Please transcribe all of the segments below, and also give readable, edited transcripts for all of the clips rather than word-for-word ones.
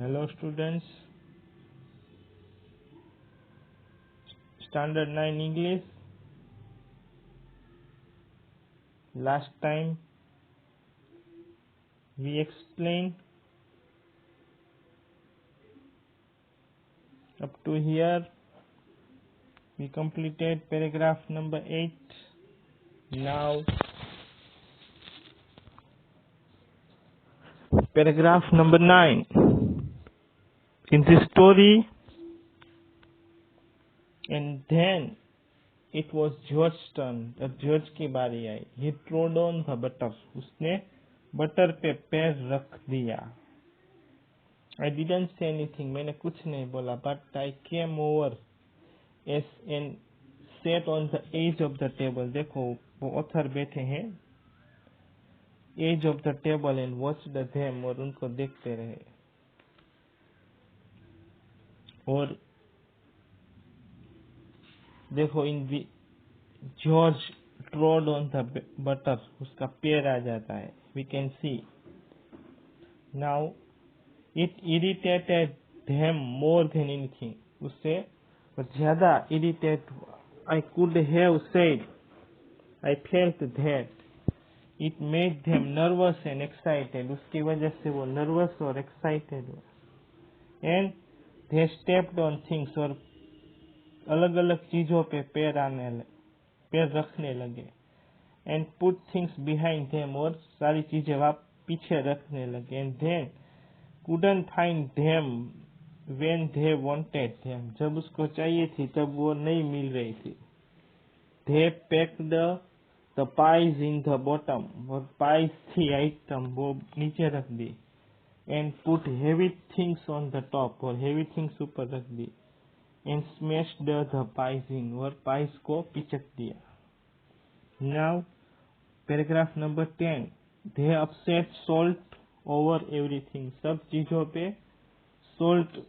Hello students, standard 9 English. Last time we explained up to here. We completed paragraph number 8. Now paragraph number 9. In this story, and then it was George's turn. अब George की बारी आई. He trod on the butter. उसने butter पे पैर रख दिया. I didn't say anything. मैंने कुछ नहीं बोला. But I came over as and sat on the edge of the table. देखो वो ऑथर बैठे हैं edge of the table and watched them, और उनको देखते रहे. और देखो in George trod on the butter, उसका पैर आ जाता है. We can see now it irritated them more than anything. उससे ज्यादा irritate. I could have said I felt that it made them nervous and excited. उसकी वजह से वो नर्वस और एक्साइटेड हुआ. And they stepped on things, और अलग अलग चीजों पे पैर रखने लगे. And put things behind them, और सारी चीजें वहां पीछे रखने लगे. And then couldn't find them when they wanted them. जब उसको चाहिए थी तब वो नहीं मिल रही थी. They packed the pies in the bottom, और पाइज थी आइटम वो नीचे रख दी. And put heavy things on the top, और हेवी थिंग्स ऊपर रख दी. And smashed the pies in, और पाइज को पिचक दिया. Now paragraph number 10. They upset salt over everything. सब चीजों पे सॉल्ट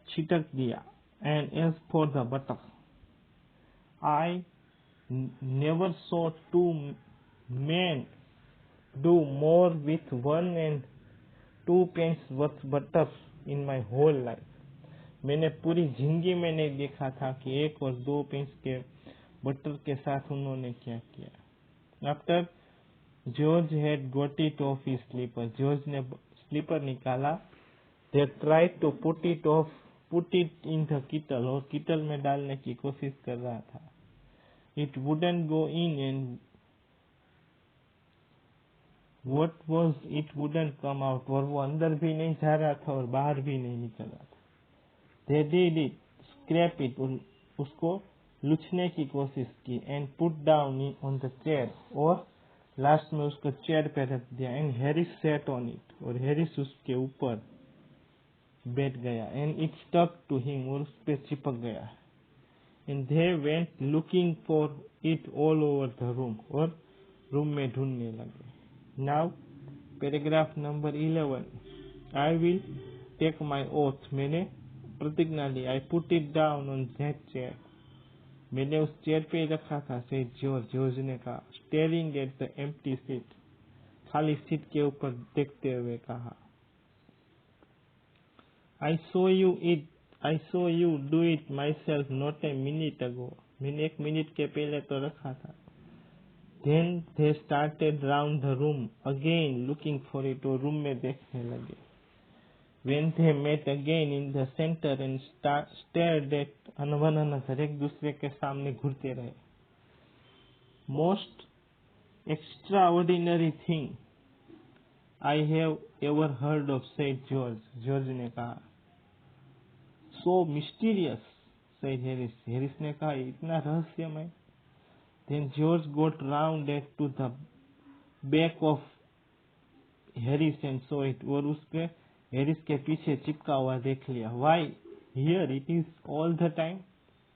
छिटक दिया. And as for the butter, I never saw two men do more with 1 and 2 pence worth butter in my whole life. मैंने पूरी जिंदगी में नहीं देखा था कि 1 और 2 पेंस के बटर के साथ उन्होंने क्या किया. After George had got it off his slipper. George ने स्लीपर निकाला. They tried to put it in the kettle, और किटल में डालने की कोशिश कर रहा था. It wouldn't go in and what was it wouldn't come out. और वो अंदर भी नहीं जा रहा था और बाहर भी नहीं निकल रहा था. They did it, scrape it, उसको लुचने की कोशिश की. And put down on the chair, और लास्ट में उसको चेयर पे रख दिया. And Harris sat on it, और हैरिस उसके ऊपर बैठ गया. And it stuck to him, और उस पे चिपक गया. And they went looking for it all over the room, और रूम में ढूंढने लगे. Now paragraph number 11. I will take my oath. मैंने प्रतिज्ञा ली. I put it down on that chair. मैंने उस चेयर पे ही रखा था, से जॉर्ज ने कहा. Staring at the empty seat, खाली सीट के ऊपर देखते हुए कहा. I saw you do it myself not a minute ago. मैंने 1 मिनट के पहले तो रखा था. Then they started round the room again looking for it, और रूम में देखने लगे. When they met again in the center and stared at one another, एक दूसरे के सामने घूरते रहे. Most extraordinary thing I have ever heard of, said George. George ने कहा. So mysterious, said Harris. Harris ने कहा इतना रहस्यमय. Then George got round to the back of Harris and saw it, और उसके हैरिस के पीछे चिपका हुआ देख लिया. Why here it is all the time,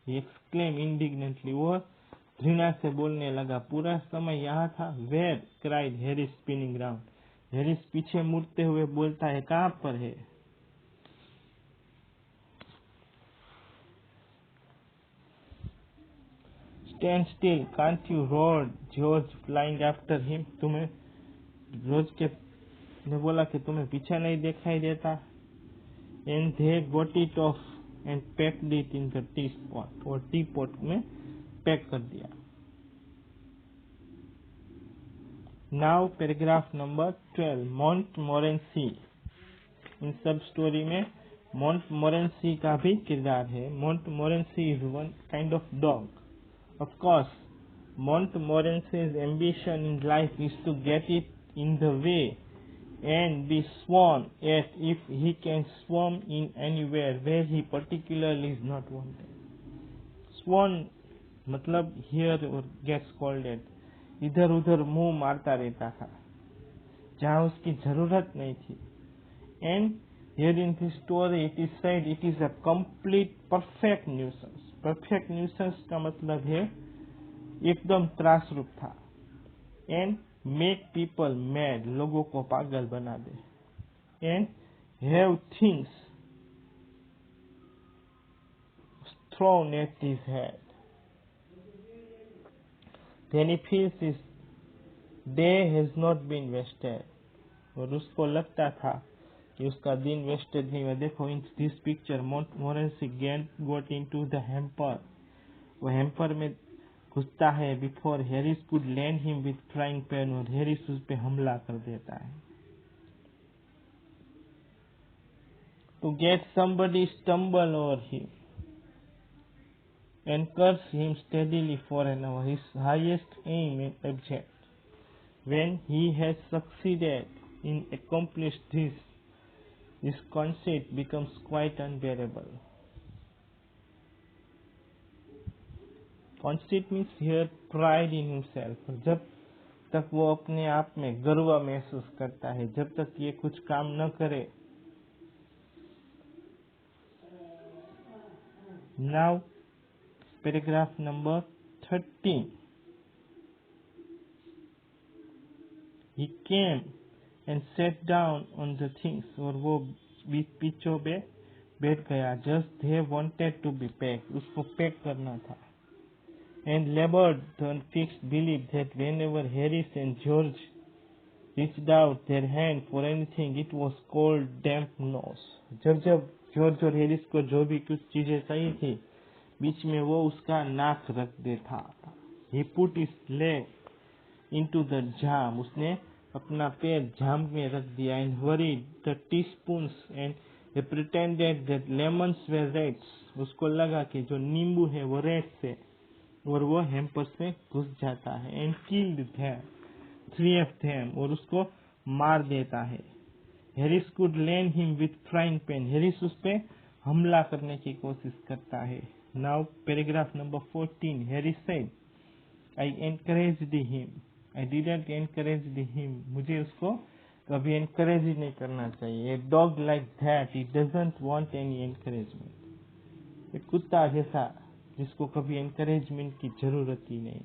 he exclaimed indignantly. वो घृणा से बोलने लगा, पूरा समय यहाँ था. Where, cried Harris spinning round. Harris पीछे मुड़ते हुए बोलता है, कहाँ पर है. Stand still, can't you, roared George, flying after him. तुम्हें जॉर्ज के ने बोला कि तुम्हें पीछे नहीं दिखाई देता. and they got it off and packed it in the teapot और teapot में पैक कर दिया. Now paragraph number 12, Montmorency. इन सब स्टोरी में Montmorency का भी किरदार है. Montmorency is one kind of dog. Of course, Montmorency's ambition in life is to get it in the way and be sworn at if he can swarm in anywhere where he particularly is not wanted. Sworn मतलब here or get scolded. इधर उधर मुंह मारता रहता था जहाँ उसकी जरूरत नहीं थी. And here in this story it is said it is a complete perfect nuisance. Perfect nuisance का मतलब है एकदम त्रासरूप था. And make people mad, लोगों को पागल बना दे. And have things thrown at his head. Then he feels his day has not been wasted. और उसको लगता था कि उसका दिन वेस्टेड नहीं हुआ. देखो in this picture Montmorency got into the hamper. वो हेम्पर में घुसता है before Harris could land him with frying pan और हैरिस उस पे हमला कर देता है. To get somebody stumble over him and curse him steadily for an hour, his highest aim and object. When he has succeeded in accomplishing this, his conceit becomes quite unbearable. Conceit means here pride in himself. जब तक वो अपने आप में गर्व महसूस करता है, जब तक ये कुछ काम न करे. Now paragraph number 13. He came and sat down on the things और वो पीछे पे बैठ गया. Just they wanted to be packed. उसको पैक करना था. And labored the fixed belief that whenever Harris and George reached out their hand for anything, it was called damp nose. जब जॉर्ज और हैरिस को जो भी कुछ चीजें चाहिए थी, बीच में वो उसका नाक रख देता. He put his leg into the jam. उसने अपना पैर जाम में रख दिया. And worried the teaspoons and he pretended that lemons were rats. उसको लगा कि जो नींबू है वो rats है और वो हेम्पर्स में घुस जाता है. And killed them, 3 of them, और उसको मार देता है. Harris could land him with frying pan. Harris उस पे हमला करने की कोशिश करता है. Now paragraph number 14. Harris said, I encouraged him. I didn't encourage him. मुझे उसको कभी encourage ही नहीं करना चाहिए. A dog like that, he doesn't want any encouragement. एक कुत्ता जैसा जिसको कभी encouragement की जरूरत ही नहीं.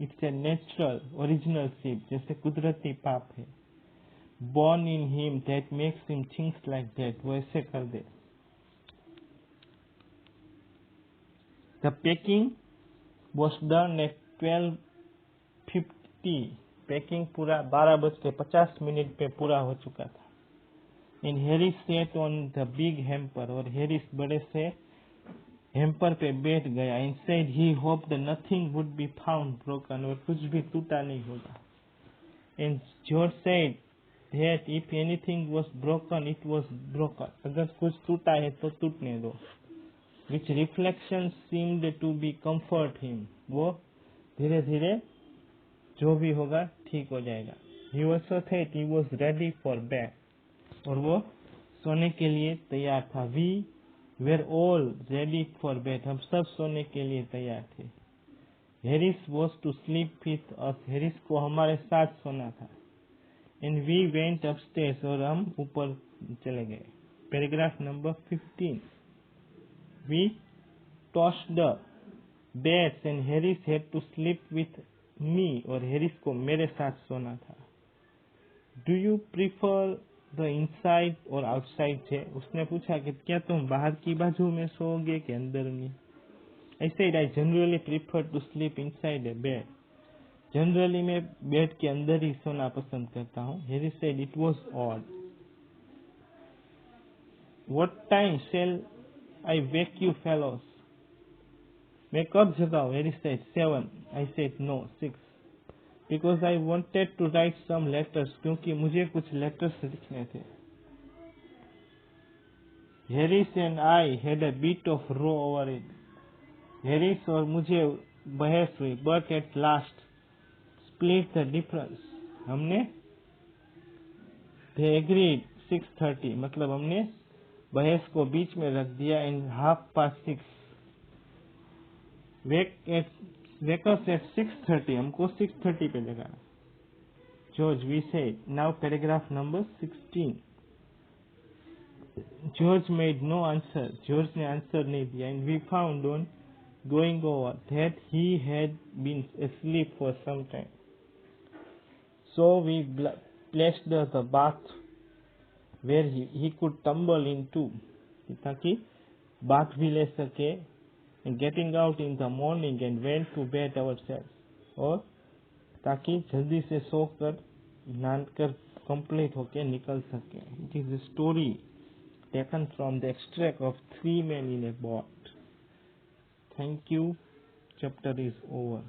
It's a natural, original sin, जैसे कुदरती पाप है. Born in him that makes him things like that. वो ऐसे कर दे. The packing was done at 12:50. Packing पूरा 12:50 पे पूरा हो चुका था. And Harris sat on the big hamper. और हैरिस बड़े से हेम्पर पे बैठ गया. And said he hoped nothing would be found broken. और कुछ भी टूटा नहीं होगा. And George said that if anything was broken, it was broken. अगर कुछ टूटा है तो टूटने दो. Which reflection seemed to be comfort him. वो धीरे धीरे जो भी होगा ठीक हो जाएगा. He also said he was ready for bed. और वो सोने के लिए तैयार था. We were all ready for bed. हम सब सोने के लिए तैयार थे. Harris was to sleep with us. Harris को हमारे साथ सोना था. And we went upstairs. और हम ऊपर चले गए. Paragraph number 15. We tossed the beds and Harris had to sleep with me. और हैरिस को मेरे साथ सोना था. Do you prefer the inside or outside chair? उसने पूछा कि क्या तुम बाहर की बाजू में सोओगे कि अंदर में. I said I generally prefer to sleep inside a bed. Generally मैं बेड के अंदर ही सोना पसंद करता हूँ. Harris said it was odd. What time shall I wake you fellows? मैं कब जगाऊं? Harry said 7. I said no, 6. Because I wanted to write some letters. क्योंकि मुझे कुछ letters लिखने थे. Harris and I had a bit of row over it. Harris और मुझे बहस हुई. But at last split the difference. हमने they agreed 6:30. मतलब हमने बहस को बीच में रख दिया in 6:30. Wake us at 6:30. हमको 6:30 पे जगाना. George, we said. Now paragraph number 16. George made no answer. George ने answer नहीं दिया. And we found on going over that he had been asleep for some time. So we placed the bath where he could tumble into, ताकि bath भी ले सके, and getting out in the morning and went to bed ourselves. और ताकि जल्दी से सोकर नहा कर कंप्लीट होके निकल सके. It is a story taken from the extract of 3 Men in a Boat. Thank you. Chapter is over.